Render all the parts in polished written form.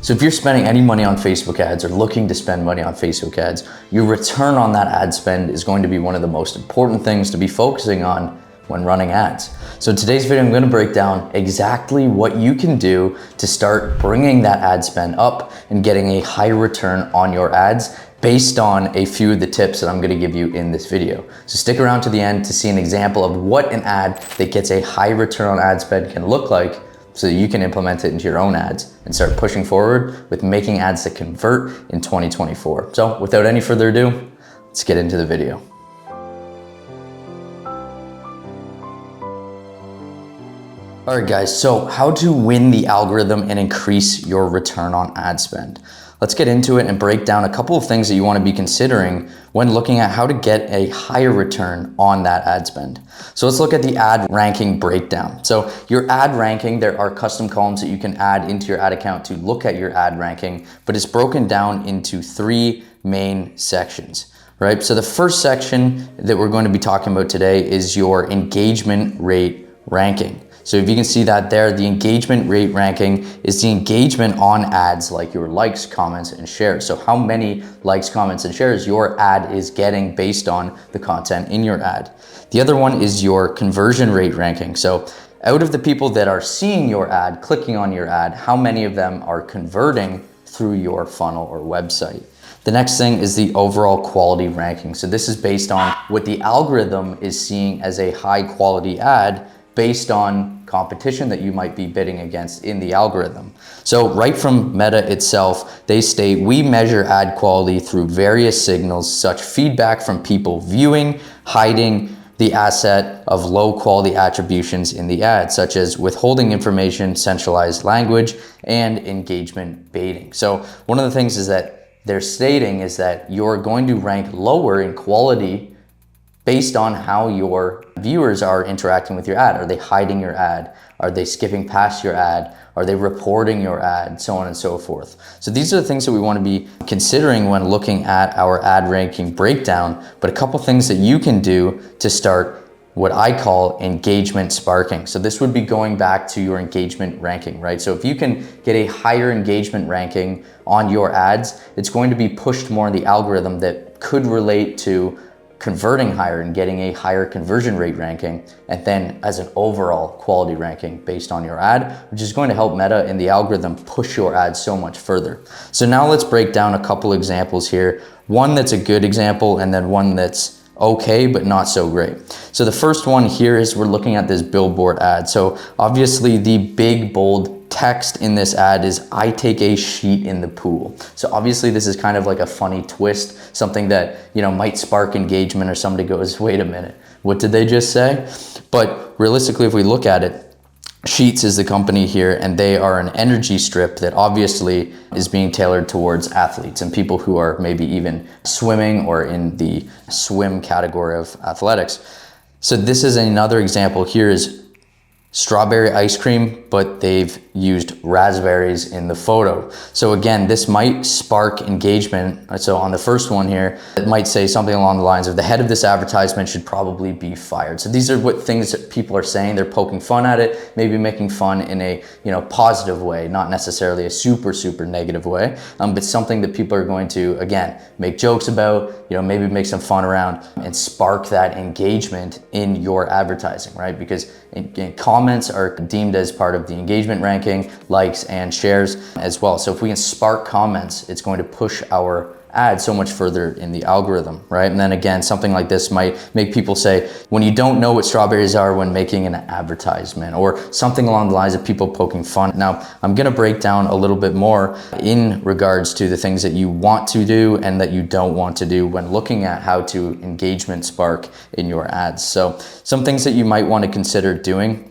So if you're spending any money on Facebook ads or looking to spend money on Facebook ads, your return on that ad spend is going to be one of the most important things to be focusing on when running ads. So in today's video, I'm going to break down exactly what you can do to start bringing that ad spend up and getting a high return on your ads based on a few of the tips that I'm going to give you in this video. So stick around to the end to see an example of what an ad that gets a high return on ad spend can look like, so that you can implement it into your own ads and start pushing forward with making ads that convert in 2024. So without any further ado, let's get into the video. All right guys, so how to win the algorithm and increase your return on ad spend. Let's get into it and break down a couple of things that you want to be considering when looking at how to get a higher return on that ad spend. So let's look at the ad ranking breakdown. So your ad ranking, there are custom columns that you can add into your ad account to look at your ad ranking, but it's broken down into three main sections, right? So the first section that we're going to be talking about today is your engagement rate ranking. So if you can see that there, the engagement rate ranking is the engagement on ads like your likes, comments, and shares. So how many likes, comments, and shares your ad is getting based on the content in your ad. The other one is your conversion rate ranking. So out of the people that are seeing your ad, clicking on your ad, how many of them are converting through your funnel or website? The next thing is the overall quality ranking. So this is based on what the algorithm is seeing as a high quality ad based on competition that you might be bidding against in the algorithm. So right from Meta itself, they state, we measure ad quality through various signals, such feedback from people viewing, hiding the asset of low quality attributions in the ad, such as withholding information, centralized language, and engagement baiting. So one of the things is that they're stating is that you're going to rank lower in quality based on how your viewers are interacting with your ad. Are they hiding your ad? Are they skipping past your ad? Are they reporting your ad? So on and so forth. So these are the things that we want to be considering when looking at our ad ranking breakdown, but a couple things that you can do to start what I call engagement sparking. So this would be going back to your engagement ranking, right? So if you can get a higher engagement ranking on your ads, it's going to be pushed more in the algorithm that could relate to converting higher and getting a higher conversion rate ranking, and then as an overall quality ranking based on your ad, which is going to help Meta in the algorithm push your ad so much further. So now let's break down a couple examples here. One that's a good example and then one that's okay, but not so great. So the first one here is we're looking at this billboard ad. So obviously the big, bold text in this ad is, I take a sheet in the pool. So obviously this is kind of like a funny twist, something that, you know, might spark engagement, or somebody goes, wait a minute, what did they just say? But realistically, if we look at it, Sheets is the company here, and they are an energy strip that obviously is being tailored towards athletes and people who are maybe even swimming or in the swim category of athletics. So this is another example. Here is strawberry ice cream, but they've used raspberries in the photo. So again, this might spark engagement. So on the first one here, it might say something along the lines of, the head of this advertisement should probably be fired. So these are what things that people are saying. They're poking fun at it, maybe making fun in a, you know, positive way, not necessarily a super negative way, but something that people are going to, again, make jokes about, you know, maybe make some fun around and spark that engagement in your advertising, right? Because comments are deemed as part of the engagement ranking, likes and shares as well. So if we can spark comments, it's going to push our ad so much further in the algorithm, right? And then again, something like this might make people say, when you don't know what strawberries are when making an advertisement, or something along the lines of people poking fun. Now, I'm gonna break down a little bit more in regards to the things that you want to do and that you don't want to do when looking at how to engagement spark in your ads. So some things that you might want to consider doing,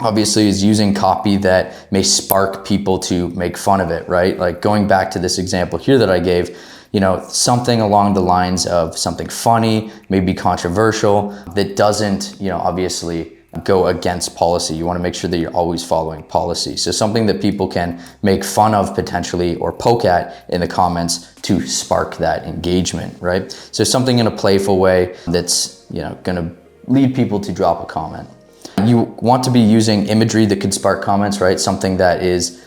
obviously, is using copy that may spark people to make fun of it, right? Like going back to this example here that I gave, you know, something along the lines of something funny, maybe controversial, that doesn't, you know, obviously go against policy. You want to make sure that you're always following policy. So something that people can make fun of potentially or poke at in the comments to spark that engagement, right? So something in a playful way that's, you know, going to lead people to drop a comment. You want to be using imagery that could spark comments, right? Something that is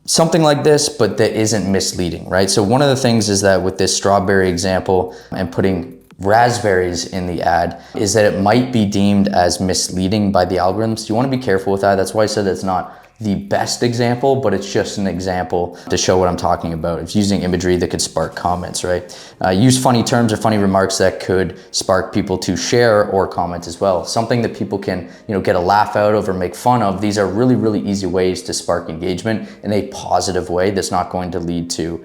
something like this, but that isn't misleading, right? So one of the things is that with this strawberry example and putting raspberries in the ad is that it might be deemed as misleading by the algorithms. You want to be careful with that. That's why I said it's not the best example, but it's just an example to show what I'm talking about. It's using imagery that could spark comments, right? Use funny terms or funny remarks that could spark people to share or comment as well. Something that people can, get a laugh out of or make fun of. These are really, really easy ways to spark engagement in a positive way that's not going to lead to,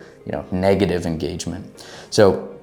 negative engagement. So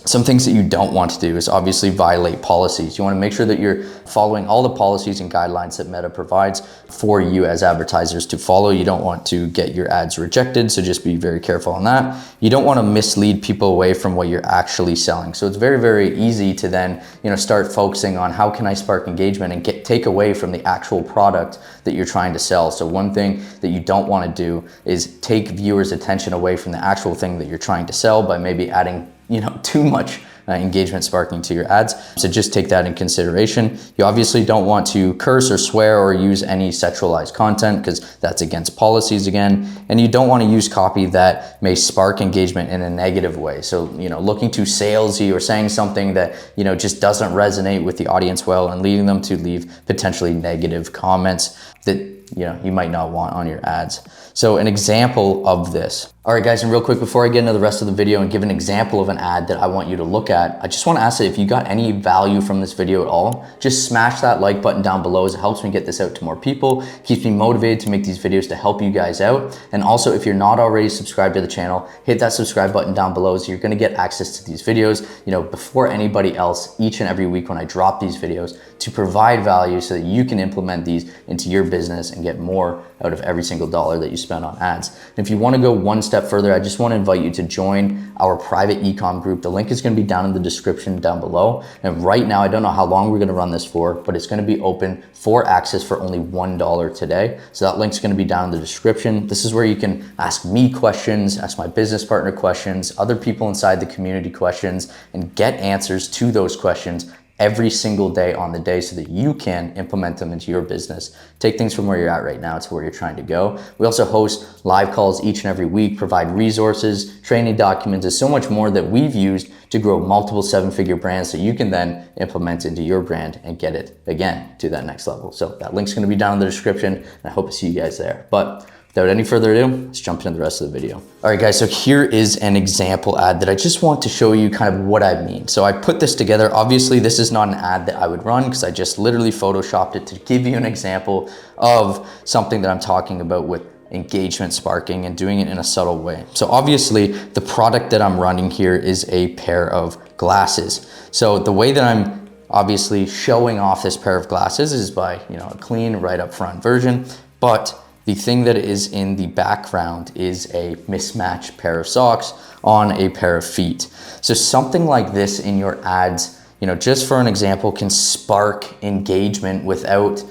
some things that you don't want to do is obviously violate policies. You want to make sure that you're following all the policies and guidelines that Meta provides for you as advertisers to follow. You don't want to get your ads rejected, so just be very careful on that. You don't want to mislead people away from what you're actually selling. So it's very, very easy to then, start focusing on how can I spark engagement and take away from the actual product that you're trying to sell. So one thing that you don't want to do is take viewers' attention away from the actual thing that you're trying to sell by maybe adding too much engagement sparking to your ads. So just take that in consideration. You obviously don't want to curse or swear or use any sexualized content because that's against policies again. And you don't want to use copy that may spark engagement in a negative way. So, looking too salesy or saying something that, just doesn't resonate with the audience well and leading them to leave potentially negative comments that you might not want on your ads. So an example of this. All right, guys, and real quick, before I get into the rest of the video and give an example of an ad that I want you to look at, I just want to ask that if you got any value from this video at all, just smash that like button down below as it helps me get this out to more people, keeps me motivated to make these videos to help you guys out. And also, if you're not already subscribed to the channel, hit that subscribe button down below so you're going to get access to these videos, before anybody else each and every week when I drop these videos to provide value so that you can implement these into your business and get more out of every single dollar that you spend on ads. And if you want to go one step further, I just want to invite you to join our private ecom group. The link is going to be down in the description down below. And right now, I don't know how long we're going to run this for, but it's going to be open for access for only $1 today. So that link's going to be down in the description. This is where you can ask me questions, ask my business partner questions, other people inside the community questions, and get answers to those questions every single day on the day so that you can implement them into your business. Take things from where you're at right now to where you're trying to go. We also host live calls each and every week, provide resources, training documents, and so much more that we've used to grow multiple seven-figure brands so you can then implement into your brand and get it again to that next level. So that link's gonna be down in the description, and I hope to see you guys there. But without any further ado, let's jump into the rest of the video. All right, guys, so here is an example ad that I just want to show you kind of what I mean. So I put this together. Obviously, this is not an ad that I would run because I just literally photoshopped it to give you an example of something that I'm talking about with engagement sparking and doing it in a subtle way. So obviously, the product that I'm running here is a pair of glasses. So the way that I'm obviously showing off this pair of glasses is by, a clean right up front version, but the thing that is in the background is a mismatched pair of socks on a pair of feet. So something like this in your ads, just for an example, can spark engagement without,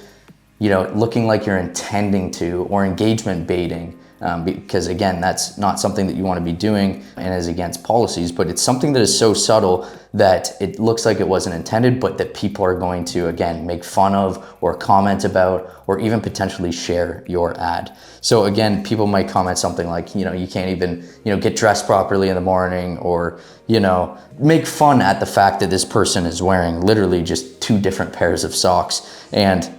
looking like you're intending to, or engagement baiting. Because again, that's not something that you want to be doing and is against policies, but it's something that is so subtle that it looks like it wasn't intended, but that people are going to, again, make fun of or comment about, or even potentially share your ad. So again, people might comment something like, you can't even, get dressed properly in the morning, or, make fun at the fact that this person is wearing literally just two different pairs of socks, and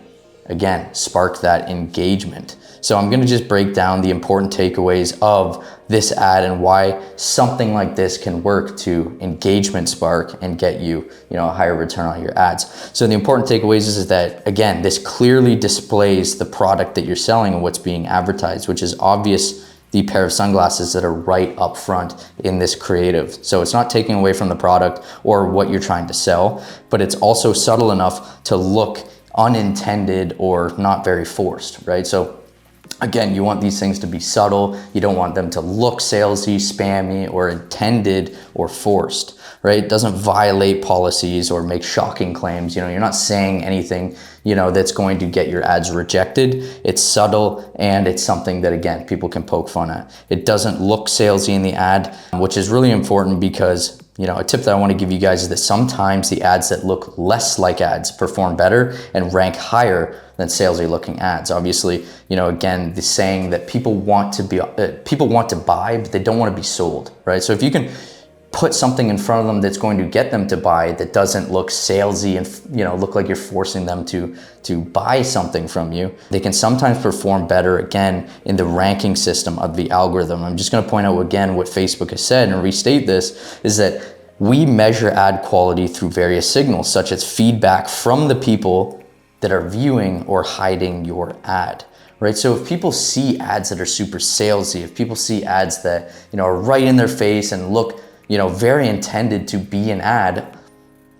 again, spark that engagement. So I'm gonna just break down the important takeaways of this ad and why something like this can work to engagement spark and get you, a higher return on your ads. So the important takeaways is that, again, this clearly displays the product that you're selling and what's being advertised, which is obvious, the pair of sunglasses that are right up front in this creative. So it's not taking away from the product or what you're trying to sell, but it's also subtle enough to look unintended or not very forced, right? So again, you want these things to be subtle. You don't want them to look salesy, spammy, or intended or forced, right? It doesn't violate policies or make shocking claims. You're not saying anything, that's going to get your ads rejected. It's subtle, and it's something that, again, people can poke fun at. It doesn't look salesy in the ad, which is really important because a tip that I want to give you guys is that sometimes the ads that look less like ads perform better and rank higher than salesy looking ads. Obviously, you know, again, the saying that people want to buy, but they don't want to be sold, right? So if you can put something in front of them that's going to get them to buy, that doesn't look salesy and, you know, look like you're forcing them to buy something from you, they can sometimes perform better, again, in the ranking system of the algorithm. I'm just going to point out again what Facebook has said and restate this, is that we measure ad quality through various signals, such as feedback from the people that are viewing or hiding your ad. Right? So if people see ads that are super salesy, if people see ads that, you know, are right in their face and look, you know, very intended to be an ad,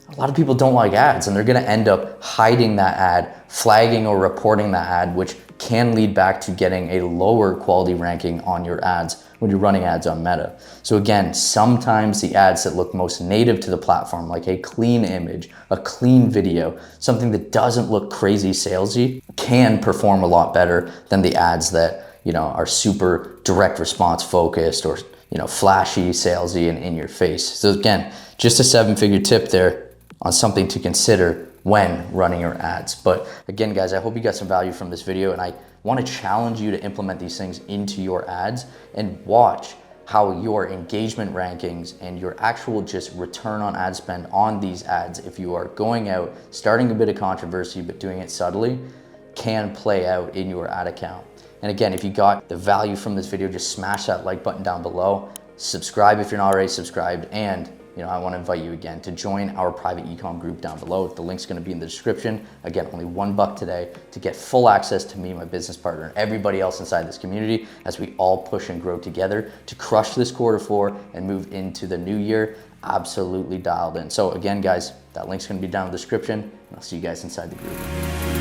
a lot of people don't like ads, and they're gonna end up hiding that ad, flagging or reporting that ad, which can lead back to getting a lower quality ranking on your ads when you're running ads on Meta. So again, sometimes the ads that look most native to the platform, like a clean image, a clean video, something that doesn't look crazy salesy, can perform a lot better than the ads that, you know, are super direct response focused or, you know, flashy, salesy, and in your face. So again, just a 7-figure tip there on something to consider when running your ads. But again, guys, I hope you got some value from this video, and I want to challenge you to implement these things into your ads and watch how your engagement rankings and your actual just return on ad spend on these ads, if you are going out, starting a bit of controversy, but doing it subtly, can play out in your ad account. And again, if you got the value from this video, just smash that like button down below. Subscribe if you're not already subscribed, and you know, I want to invite you again to join our private ecom group down below. The link's going to be in the description. Again, only $1 today to get full access to me, my business partner, and everybody else inside this community as we all push and grow together to crush this Q4 and move into the new year absolutely dialed in. So again, guys, that link's going to be down in the description, and I'll see you guys inside the group.